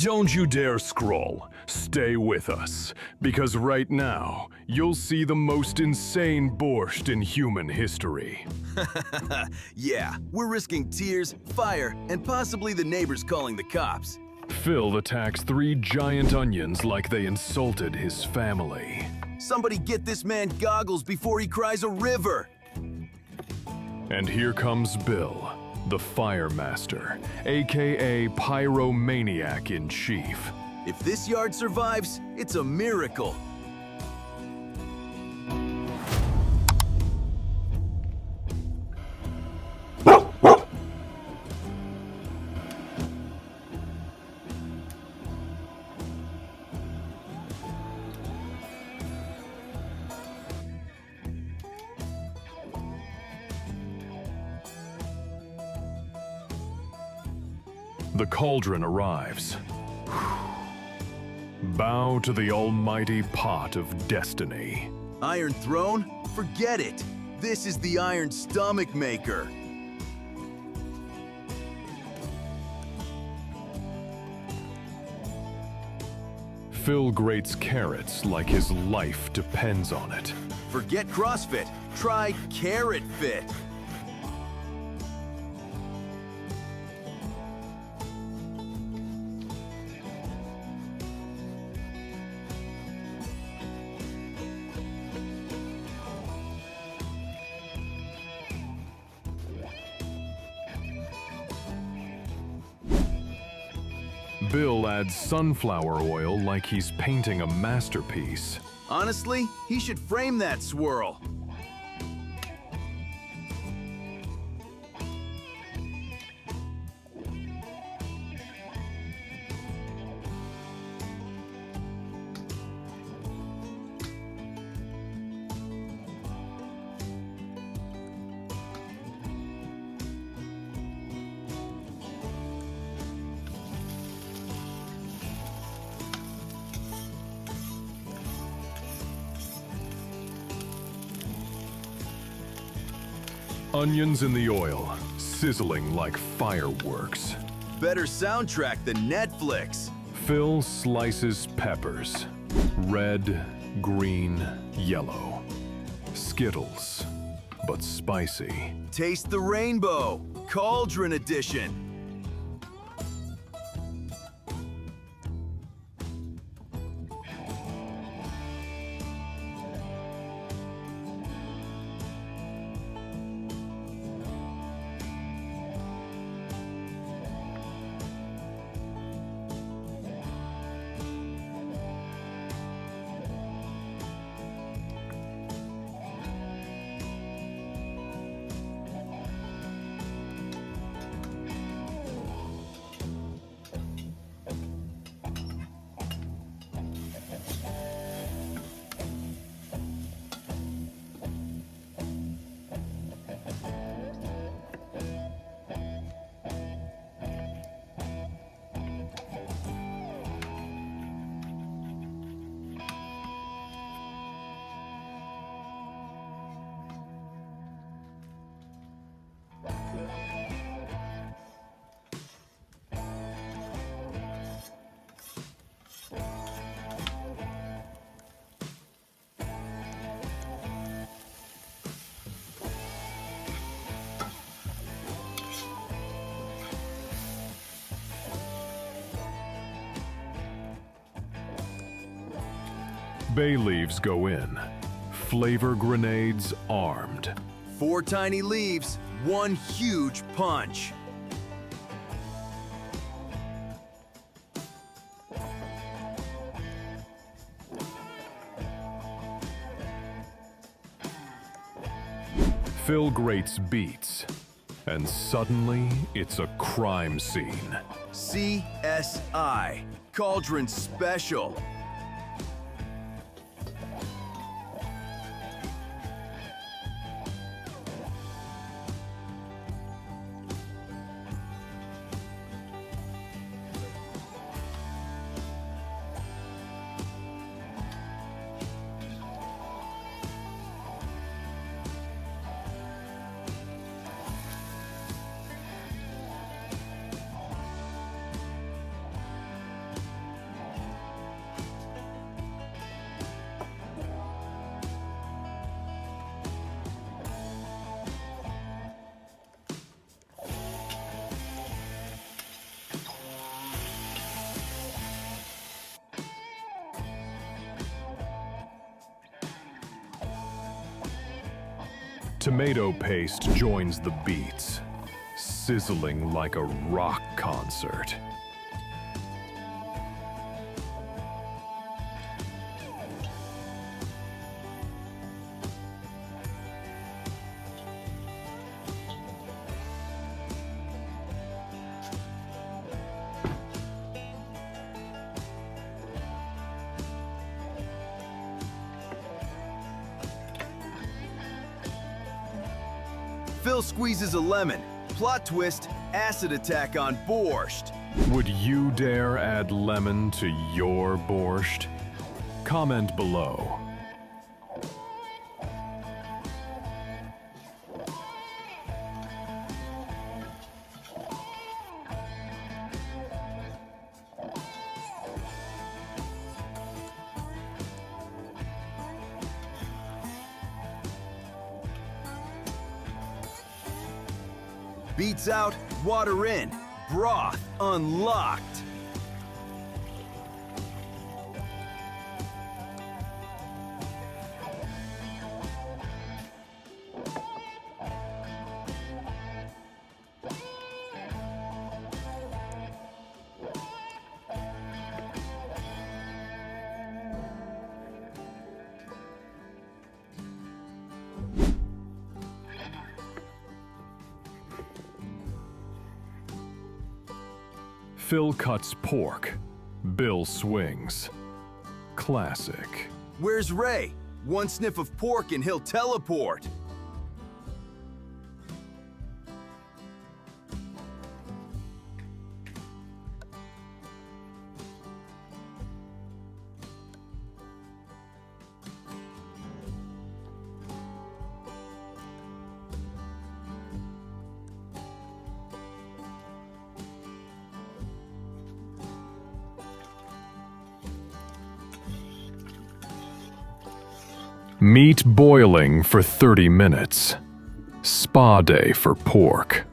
Don't you dare scroll. Stay with us, because right now, you'll see the most insane borscht in human history. Yeah, we're risking tears, fire, and possibly the neighbors calling the cops. Phil attacks 3 giant onions like they insulted his family. Somebody get this man goggles before he cries a river. And here comes Bill, the Fire Master, aka Pyromaniac in Chief. If this yard survives, it's a miracle. The cauldron arrives. Bow to the almighty pot of destiny. Iron Throne? Forget it. This is the Iron Stomach Maker. Phil grates carrots like his life depends on it. Forget CrossFit. Try Carrot Fit. Bill adds sunflower oil like he's painting a masterpiece. Honestly, he should frame that swirl. Onions in the oil, sizzling like fireworks. Better soundtrack than Netflix. Phil slices peppers. Red, green, yellow. Skittles, but spicy. Taste the rainbow. Cauldron edition. Bay leaves go in. Flavor grenades armed. 4 tiny leaves, 1 huge punch. Phil grates beets. And suddenly, it's a crime scene. CSI, Cauldron Special. Tomato paste joins the beets, sizzling like a rock concert. Phil squeezes a lemon. Plot twist, acid attack on Borscht. Would you dare add lemon to your borscht? Comment below. Beets out, water in. Broth unlocked. Phil cuts pork. Bill swings. Classic. Where's Ray? One sniff of pork and he'll teleport. Meat boiling for 30 minutes. Spa day for pork.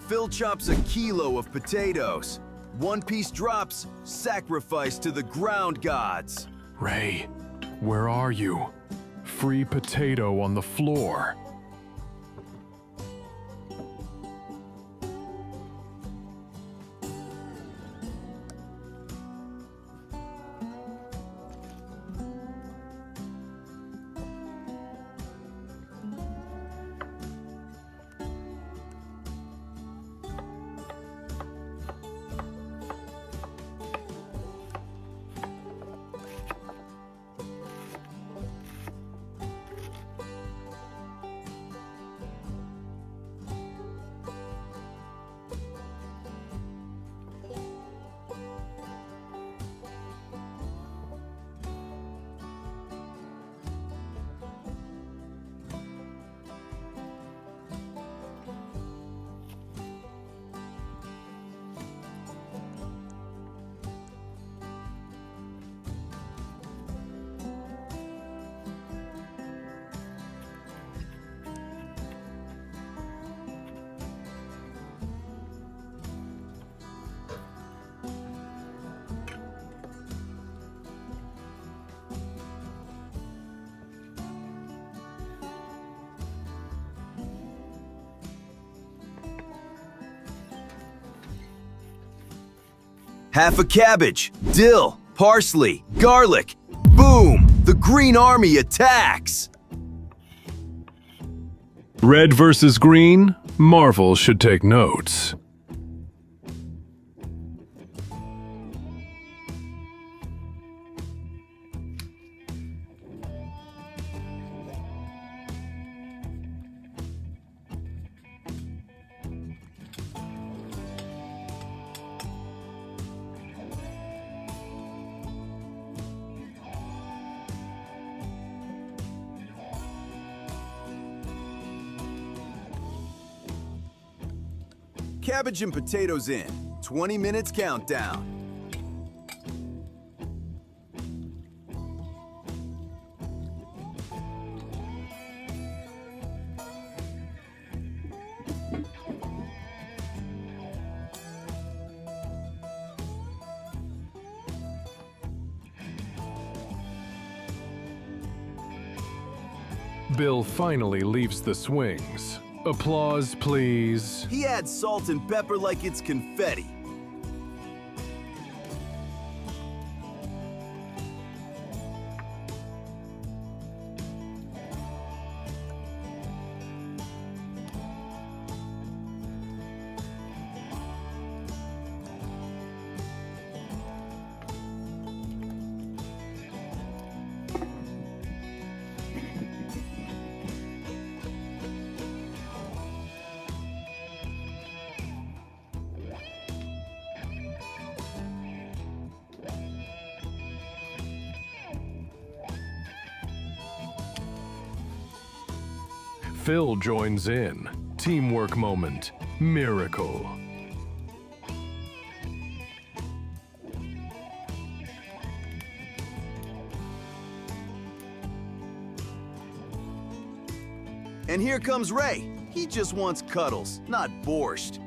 Phil chops a kilo of potatoes. One piece drops, sacrifice to the ground gods. Ray, where are you? Free potato on the floor. half a cabbage, dill, parsley, garlic. Boom! The Green Army attacks! Red versus green? Marvel should take notes. Cabbage and potatoes in. 20 minutes countdown. Bill finally leaves the swings. Applause, please. He adds salt and pepper like it's confetti. Phil joins in. Teamwork moment. Miracle. And here comes Ray. He just wants cuddles, not borscht.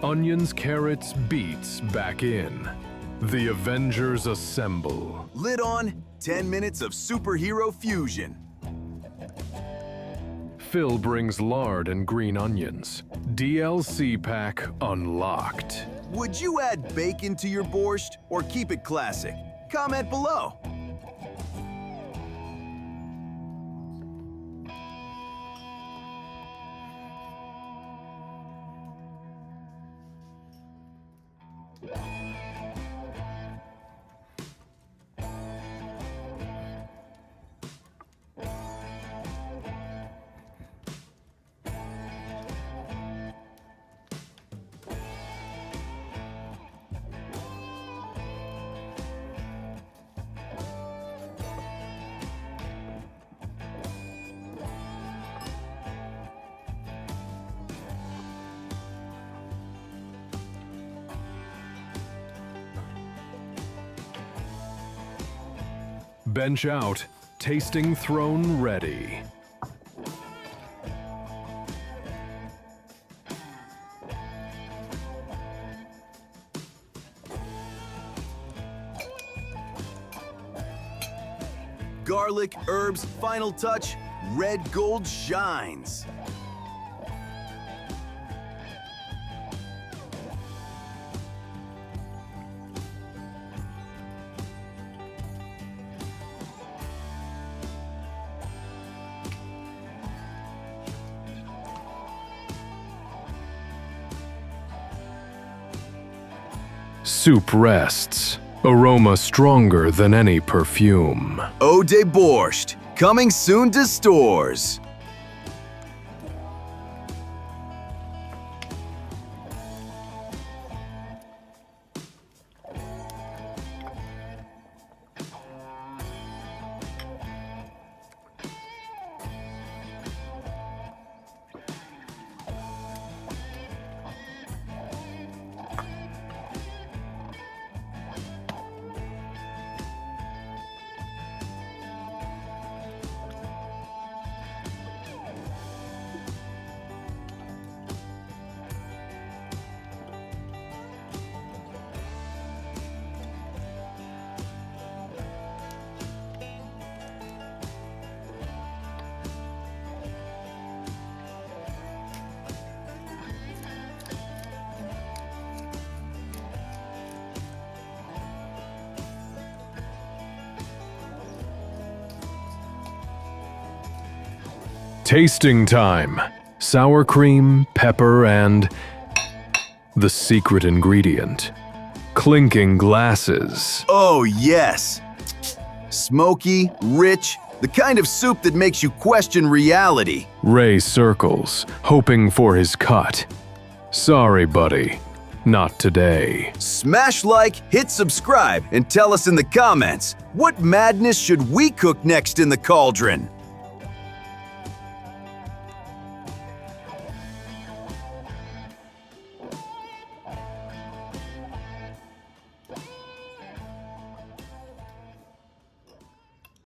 Onions, carrots, beets back in. The Avengers assemble. Lid on, 10 minutes of superhero fusion. Phil brings lard and green onions. DLC pack unlocked. Would you add bacon to your borscht or keep it classic? Comment below. Bench out. Tasting throne ready. Garlic, herbs, final touch, red gold shines. Soup rests. aroma stronger than any perfume. Eau de Borscht, coming soon to stores. Tasting time. Sour cream, pepper, and the secret ingredient. Clinking glasses. Oh, yes. Smoky, rich, the kind of soup that makes you question reality. Ray circles, hoping for his cut. Sorry, buddy. Not today. Smash like, hit subscribe, and tell us in the comments, what madness should we cook next in the cauldron?